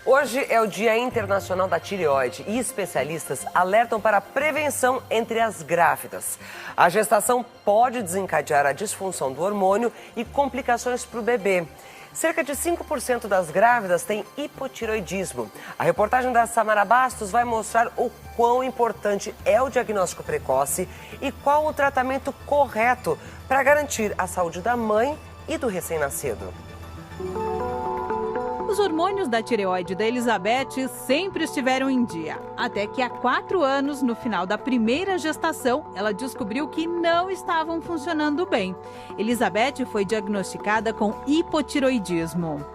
Hoje é o Dia Internacional da Tireoide e especialistas alertam para a prevenção entre as grávidas. A gestação pode desencadear a disfunção do hormônio e complicações para o bebê. Cerca de 5% das grávidas têm hipotireoidismo. A reportagem da Samara Bastos vai mostrar o quão importante é o diagnóstico precoce e qual o tratamento correto para garantir a saúde da mãe e do recém-nascido. Os hormônios da tireoide da Elizabeth sempre estiveram em dia. Até que há 4 anos, no final da primeira gestação, ela descobriu que não estavam funcionando bem. Elizabeth foi diagnosticada com hipotireoidismo.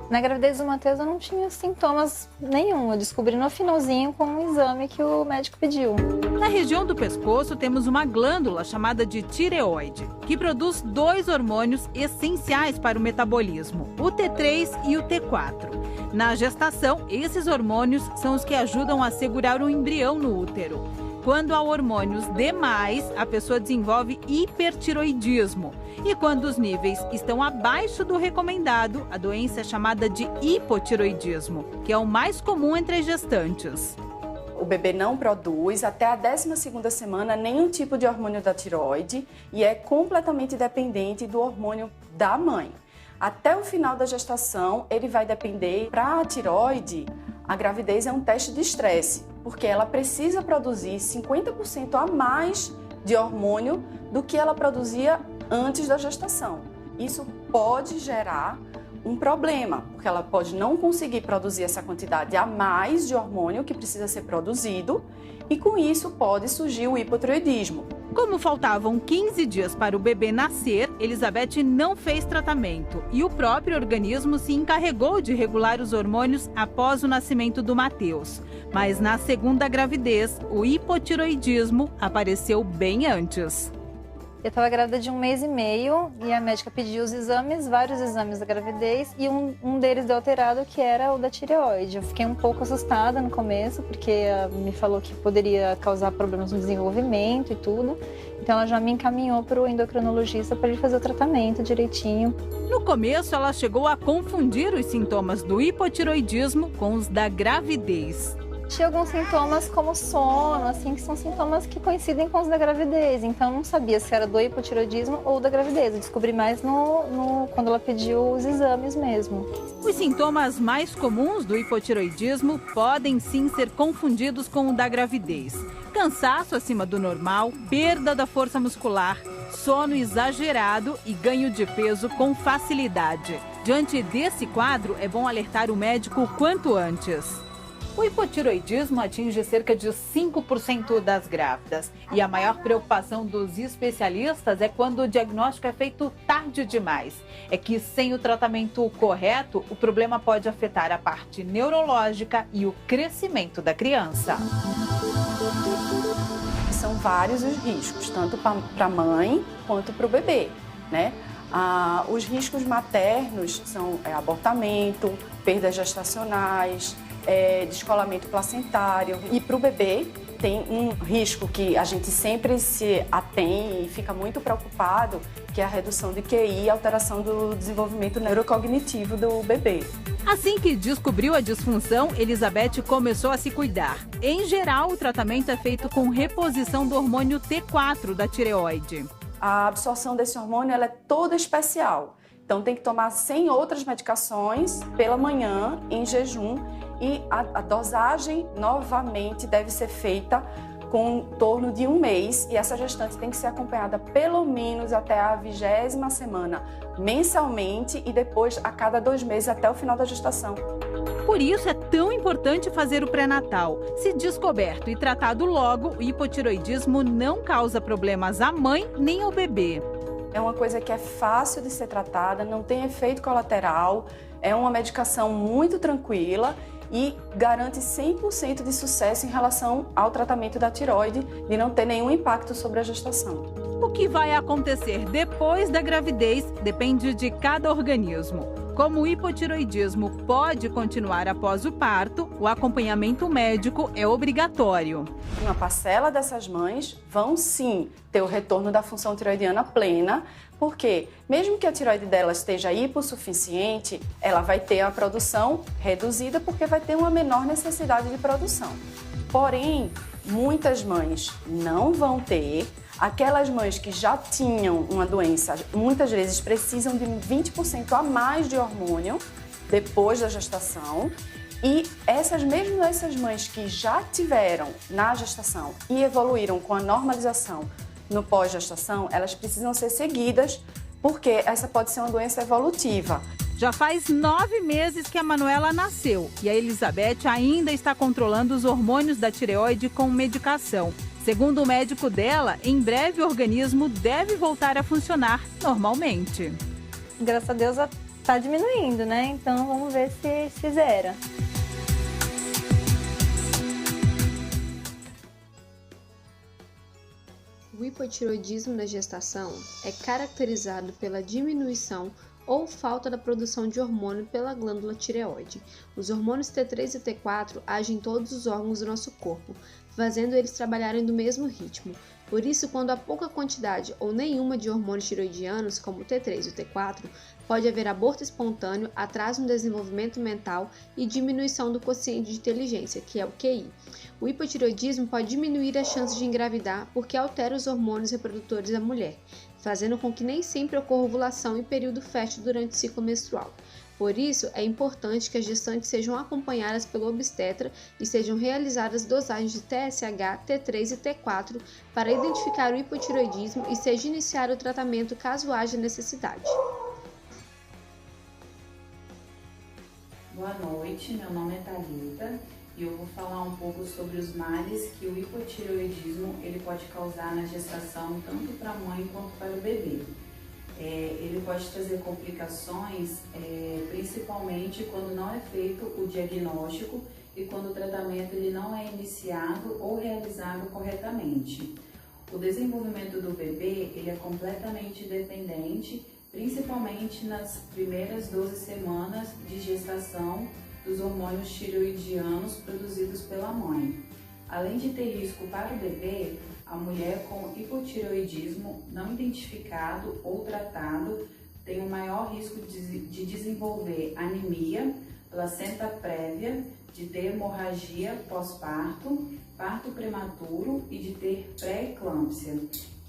Na gravidez do Matheus eu não tinha sintomas nenhum. Eu descobri no finalzinho com um exame que o médico pediu. Na região do pescoço temos uma glândula chamada de tireoide, que produz 2 hormônios essenciais para o metabolismo, o T3 e o T4. Na gestação, esses hormônios são os que ajudam a segurar o embrião no útero. Quando há hormônios demais, a pessoa desenvolve hipertireoidismo. E quando os níveis estão abaixo do recomendado, a doença é chamada de hipotireoidismo, que é o mais comum entre as gestantes. O bebê não produz até a 12ª semana nenhum tipo de hormônio da tireoide e é completamente dependente do hormônio da mãe. Até o final da gestação, ele vai depender. Para a tireoide, a gravidez é um teste de estresse, porque ela precisa produzir 50% a mais de hormônio do que ela produzia antes da gestação. Isso pode gerar um problema, porque ela pode não conseguir produzir essa quantidade a mais de hormônio que precisa ser produzido e com isso pode surgir o hipotireoidismo. Como faltavam 15 dias para o bebê nascer, Elizabeth não fez tratamento e o próprio organismo se encarregou de regular os hormônios após o nascimento do Matheus. Mas na segunda gravidez, o hipotireoidismo apareceu bem antes. Eu estava grávida de 1 mês e meio e a médica pediu os exames, vários exames da gravidez e um deles deu alterado, que era o da tireoide. Eu fiquei um pouco assustada no começo, porque me falou que poderia causar problemas no desenvolvimento e tudo. Então ela já me encaminhou para o endocrinologista para ele fazer o tratamento direitinho. No começo, ela chegou a confundir os sintomas do hipotireoidismo com os da gravidez. Tinha alguns sintomas como sono, assim, que são sintomas que coincidem com os da gravidez. Então, eu não sabia se era do hipotireoidismo ou da gravidez. Eu descobri mais quando ela pediu os exames mesmo. Os sintomas mais comuns do hipotireoidismo podem sim ser confundidos com o da gravidez. Cansaço acima do normal, perda da força muscular, sono exagerado e ganho de peso com facilidade. Diante desse quadro, é bom alertar o médico o quanto antes. O hipotireoidismo atinge cerca de 5% das grávidas e a maior preocupação dos especialistas é quando o diagnóstico é feito tarde demais. É que sem o tratamento correto, o problema pode afetar a parte neurológica e o crescimento da criança. São vários os riscos, tanto para a mãe quanto para o bebê, né? Os riscos maternos são abortamento, perdas gestacionais, descolamento placentário. E para o bebê tem um risco que a gente sempre se atém e fica muito preocupado, que é a redução de QI e alteração do desenvolvimento neurocognitivo do bebê. Assim que descobriu a disfunção, Elizabeth começou a se cuidar. Em geral, o tratamento é feito com reposição do hormônio T4 da tireoide. A absorção desse hormônio ela é toda especial. Então tem que tomar sem outras medicações pela manhã, em jejum, e a dosagem novamente deve ser feita com em torno de 1 mês e essa gestante tem que ser acompanhada pelo menos até a 20ª semana, mensalmente e depois a cada 2 meses até o final da gestação. Por isso é tão importante fazer o pré-natal. Se descoberto e tratado logo, o hipotireoidismo não causa problemas à mãe nem ao bebê. É uma coisa que é fácil de ser tratada, não tem efeito colateral, é uma medicação muito tranquila e garante 100% de sucesso em relação ao tratamento da tireoide, de não ter nenhum impacto sobre a gestação. O que vai acontecer depois da gravidez depende de cada organismo. Como o hipotireoidismo pode continuar após o parto, o acompanhamento médico é obrigatório. Uma parcela dessas mães vão sim ter o retorno da função tireoidiana plena, Porque mesmo que a tireoide dela esteja hipossuficiente, ela vai ter a produção reduzida porque vai ter uma menor necessidade de produção. Porém, muitas mães não vão ter. Aquelas mães que já tinham uma doença, muitas vezes precisam de 20% a mais de hormônio depois da gestação. E essas mães que já tiveram na gestação e evoluíram com a normalização no pós-gestação, elas precisam ser seguidas, porque essa pode ser uma doença evolutiva. Já faz 9 meses que a Manuela nasceu e a Elizabeth ainda está controlando os hormônios da tireoide com medicação. Segundo o médico dela, em breve o organismo deve voltar a funcionar normalmente. Graças a Deus está diminuindo, né? Então vamos ver se zera. O hipotireoidismo na gestação é caracterizado pela diminuição ou falta da produção de hormônio pela glândula tireoide. Os hormônios T3 e T4 agem em todos os órgãos do nosso corpo, fazendo eles trabalharem do mesmo ritmo. Por isso, quando há pouca quantidade ou nenhuma de hormônios tireoidianos, como o T3 e o T4, pode haver aborto espontâneo, atraso no desenvolvimento mental e diminuição do quociente de inteligência, que é o QI. O hipotireoidismo pode diminuir as chances de engravidar porque altera os hormônios reprodutores da mulher, fazendo com que nem sempre ocorra ovulação e período fértil durante o ciclo menstrual. Por isso, é importante que as gestantes sejam acompanhadas pelo obstetra e sejam realizadas dosagens de TSH, T3 e T4 para identificar o hipotireoidismo e seja iniciado o tratamento caso haja necessidade. Boa noite, meu nome é Thalita e eu vou falar um pouco sobre os males que o hipotireoidismo ele pode causar na gestação, tanto para a mãe quanto para o bebê. Ele pode trazer complicações, principalmente quando não é feito o diagnóstico e quando o tratamento ele não é iniciado ou realizado corretamente. O desenvolvimento do bebê ele é completamente dependente, principalmente nas primeiras 12 semanas de gestação, dos hormônios tireoidianos produzidos pela mãe. Além de ter risco para o bebê, a mulher com hipotireoidismo não identificado ou tratado tem um maior risco de desenvolver anemia, placenta prévia, de ter hemorragia pós-parto, parto prematuro e de ter pré-eclâmpsia,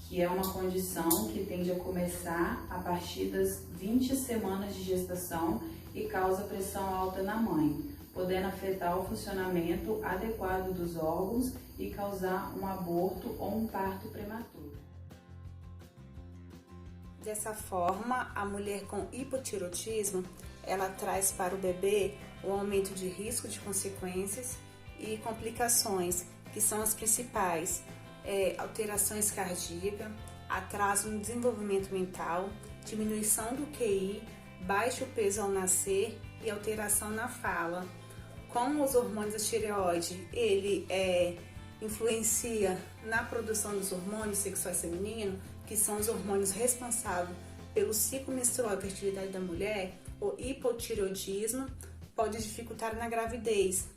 que é uma condição que tende a começar a partir das 20 semanas de gestação e causa pressão alta na mãe, podendo afetar o funcionamento adequado dos órgãos e causar um aborto ou um parto prematuro. Dessa forma, a mulher com hipotireoidismo, ela traz para o bebê um aumento de risco de consequências e complicações, que são as principais, alterações cardíacas, atraso no desenvolvimento mental, diminuição do QI, baixo peso ao nascer e alteração na fala. Com os hormônios da tireoide, ele influencia na produção dos hormônios sexuais femininos, que são os hormônios responsáveis pelo ciclo menstrual e fertilidade da mulher. O hipotireoidismo pode dificultar a gravidez,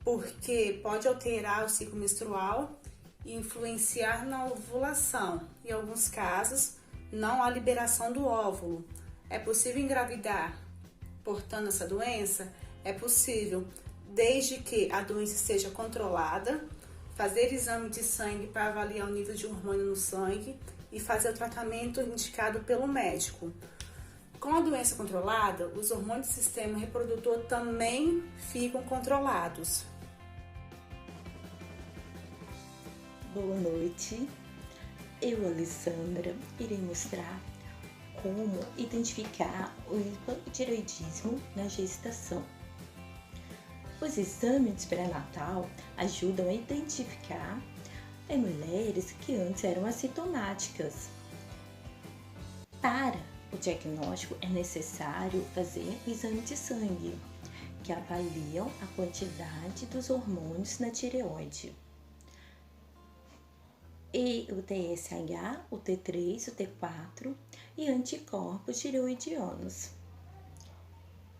porque pode alterar o ciclo menstrual e influenciar na ovulação. Em alguns casos, não há liberação do óvulo. É possível engravidar portando essa doença? É possível, desde que a doença seja controlada, fazer exame de sangue para avaliar o nível de hormônio no sangue e fazer o tratamento indicado pelo médico. Com a doença controlada, os hormônios do sistema reprodutor também ficam controlados. Boa noite, eu, Alessandra, irei mostrar como identificar o hipotireoidismo na gestação. Os exames pré-natal ajudam a identificar mulheres que antes eram assintomáticas. Para o diagnóstico é necessário fazer o exame de sangue, que avaliam a quantidade dos hormônios na tireoide. E o TSH, o T3, o T4 e anticorpos tireoidianos.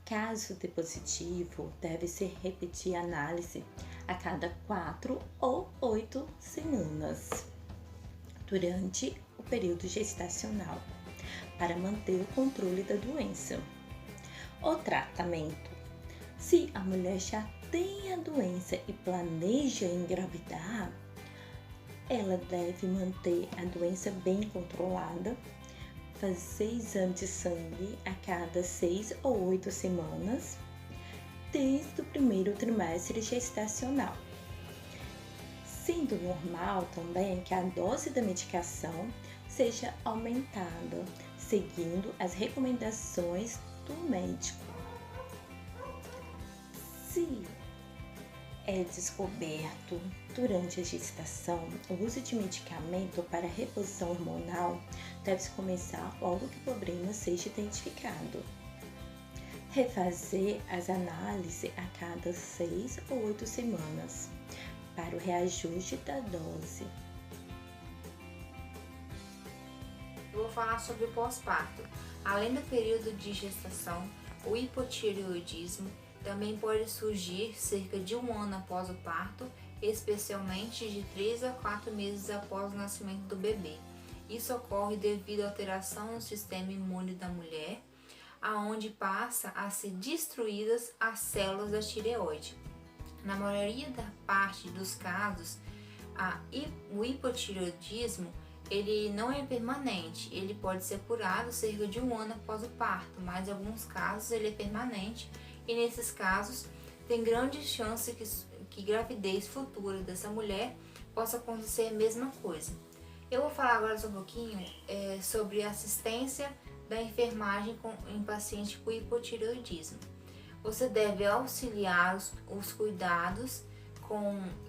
Caso dê positivo, deve-se repetir a análise a cada 4 ou 8 semanas. Durante o período gestacional, para manter o controle da doença. O tratamento: se a mulher já tem a doença e planeja engravidar, ela deve manter a doença bem controlada, fazer exame de sangue a cada 6 ou 8 semanas, desde o primeiro trimestre gestacional. Sendo normal também que a dose da medicação seja aumentada, seguindo as recomendações do médico. Se é descoberto durante a gestação o uso de medicamento para reposição hormonal, deve-se começar logo que o problema seja identificado. Refazer as análises a cada 6 ou 8 semanas para o reajuste da dose. Eu vou falar sobre o pós-parto. Além do período de gestação, o hipotireoidismo também pode surgir cerca de 1 ano após o parto, especialmente de 3 a 4 meses após o nascimento do bebê. Isso ocorre devido à alteração no sistema imune da mulher, aonde passa a ser destruídas as células da tireoide. Na maioria da parte dos casos, o hipotireoidismo ele não é permanente, ele pode ser curado cerca de 1 ano após o parto, mas em alguns casos ele é permanente. E nesses casos, tem grande chance que gravidez futura dessa mulher possa acontecer a mesma coisa. Eu vou falar agora um pouquinho sobre a assistência da enfermagem em paciente com hipotireoidismo. Você deve auxiliar os cuidados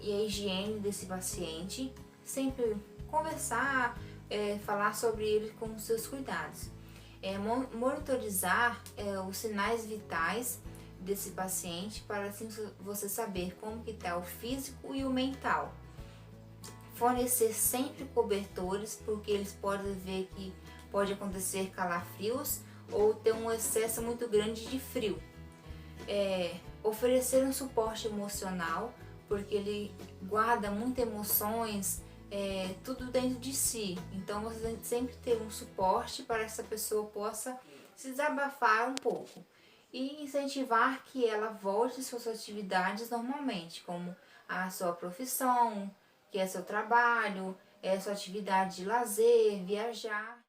e a higiene desse paciente, sempre conversar, falar sobre ele com os seus cuidados. Monitorizar os sinais vitais desse paciente para assim você saber como que está o físico e o mental. Fornecer sempre cobertores, porque eles podem ver que pode acontecer calafrios ou ter um excesso muito grande de frio. Oferecer um suporte emocional, porque ele guarda muitas emoções, tudo dentro de si. Então você tem que sempre ter um suporte para que essa pessoa possa se desabafar um pouco. E incentivar que ela volte às suas atividades normalmente, como a sua profissão, que é seu trabalho, sua atividade de lazer, viajar.